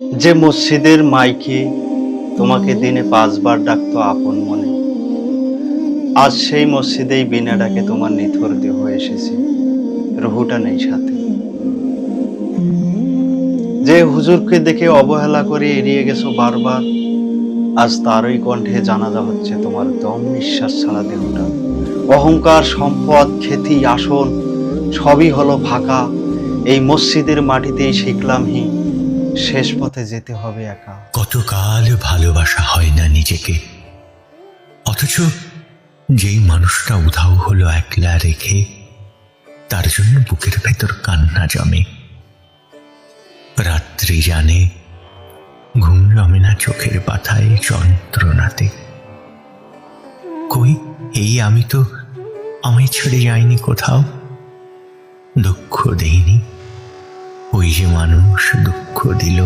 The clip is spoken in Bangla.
যে মসজিদের মাইকে তোমাকে দিনে 5 বার ডাকতো আপন মনে, আজ সেই মসজিদেই বিনা ডাকে তোমার নিথর দেহ এসেছে, রুহুটা নেই সাথে। যে হুজুরকে দেখে অবহেলা করে এড়িয়ে গেছো বারবার, আজ তারই কণ্ঠে জানাজা হচ্ছে তোমার দম নিঃশ্বাস ছাড়া দেহটা। অহংকার, সম্পদ, খ্যাতি, আসন সবই হলো ফাঁকা। এই মসজিদের মাটিতেই শিখলাম শেষ পথে যেতে হবে একা। কতকাল ভালোবাসা হয় না নিজেকে, অথচ যেই মানুষটা উধাও হলো একলা রেখে, তার জন্য বুকের ভেতর কান্না জমে। রাত্রি জানে ঘুম জমে না চোখের পাতায় যন্ত্রণাতে। কই এই আমি তো আমায় ছেড়ে যাইনি কোথাও, দুঃখ দেইনি, ওই যে মানুষ দুঃখ দিল।